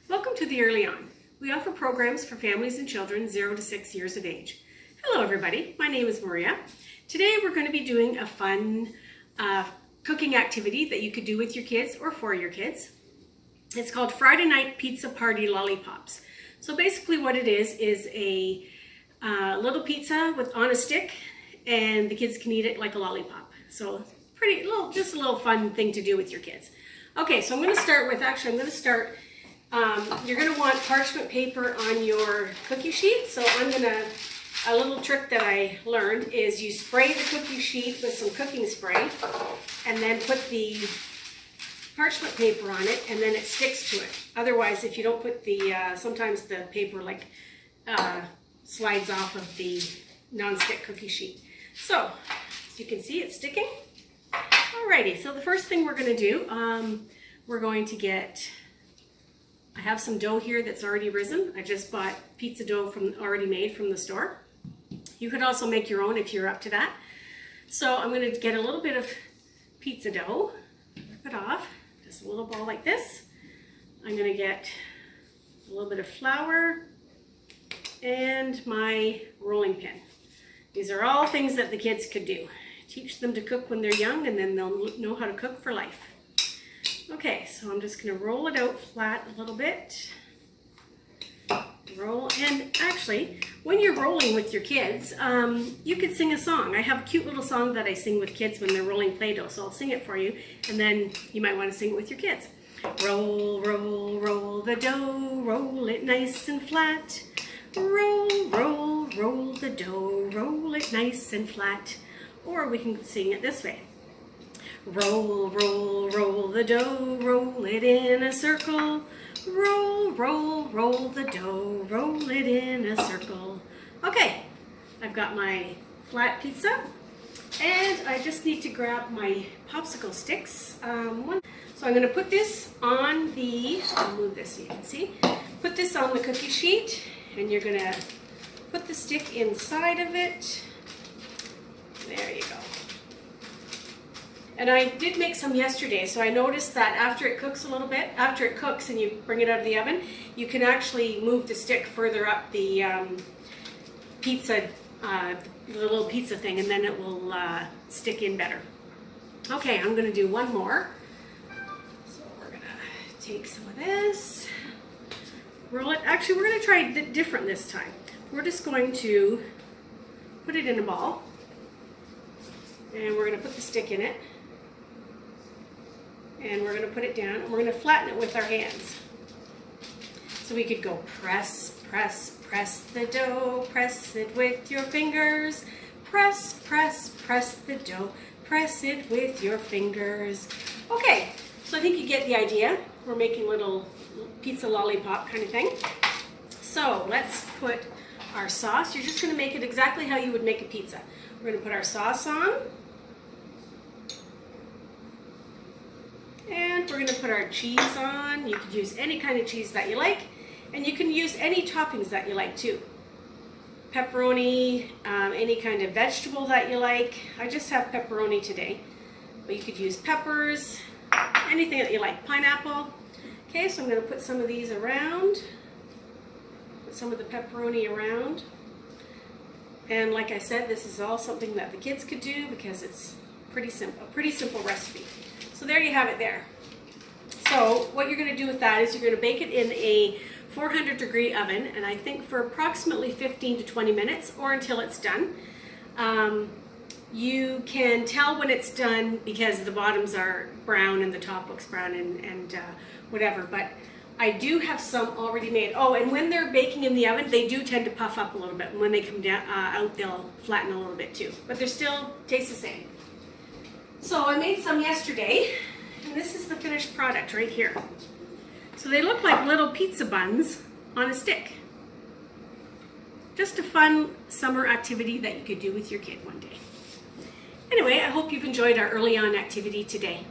Welcome to the EarlyON. We offer programs for families and children 0 to 6 years of age. Hello everybody, my name is Maria. Today we're going to be doing a fun cooking activity that you could do with your kids or for your kids. It's called Friday Night Pizza Party Lollipops. So basically what it is a little pizza on a stick, and the kids can eat it like a lollipop. So just a little fun thing to do with your kids. Okay, so I'm going to start with, you're going to want parchment paper on your cookie sheet. So a little trick that I learned is you spray the cookie sheet with some cooking spray and then put the parchment paper on it, and then it sticks to it. Otherwise, if you don't put sometimes the paper slides off of the non-stick cookie sheet. So, as you can see, it's sticking. Alrighty, so the first thing we're going to do, I have some dough here that's already risen. I just bought pizza dough already made from the store. You could also make your own if you're up to that. So I'm going to get a little bit of pizza dough, rip it off, just a little ball like this. I'm going to get a little bit of flour and my rolling pin. These are all things that the kids could do. Teach them to cook when they're young, and then they'll know how to cook for life. Okay, so I'm just going to roll it out flat a little bit. Roll, and actually, when you're rolling with your kids, you could sing a song. I have a cute little song that I sing with kids when they're rolling Play-Doh, so I'll sing it for you, and then you might want to sing it with your kids. Roll, roll, roll the dough, roll it nice and flat. Roll, roll, roll the dough, roll it nice and flat. Or we can sing it this way. Roll, roll, roll the dough, roll it in a circle. Roll, roll, roll the dough, roll it in a circle. Okay, I've got my flat pizza, and I just need to grab my popsicle sticks. So I'm going to put this on I'll move this so you can see. Put this on the cookie sheet, and you're going to put the stick inside of it. There you go. And I did make some yesterday, so I noticed that after it cooks and you bring it out of the oven, you can actually move the stick further up the the little pizza thing, and then it will stick in better. Okay, I'm going to do one more. So we're going to take some of this, roll it. Actually, we're going to try it different this time. We're just going to put it in a ball, and we're going to put the stick in it. And we're going to put it down, and we're going to flatten it with our hands. So we could go press, press, press the dough, press it with your fingers. Press, press, press the dough, press it with your fingers. Okay, so I think you get the idea. We're making little pizza lollipop kind of thing. So let's put our sauce. You're just going to make it exactly how you would make a pizza. We're going to put our sauce on. And we're going to put our cheese on. You could use any kind of cheese that you like, and you can use any toppings that you like too. Pepperoni, any kind of vegetable that you like. I just have pepperoni today, but you could use peppers, anything that you like. Pineapple. Okay, so I'm going to put some of these around. Put some of the pepperoni around. And like I said, this is all something that the kids could do because it's a pretty simple recipe. So there you have it there. So what you're going to do with that is you're going to bake it in a 400-degree oven, and I think for approximately 15 to 20 minutes, or until it's done. You can tell when it's done because the bottoms are brown and the top looks brown and whatever, but I do have some already made. Oh, and when they're baking in the oven, they do tend to puff up a little bit, and when they come down out, they'll flatten a little bit too, but they still taste the same. So I made some yesterday, and this is the finished product right here. So they look like little pizza buns on a stick. Just a fun summer activity that you could do with your kid one day. Anyway, I hope you've enjoyed our EarlyON activity today.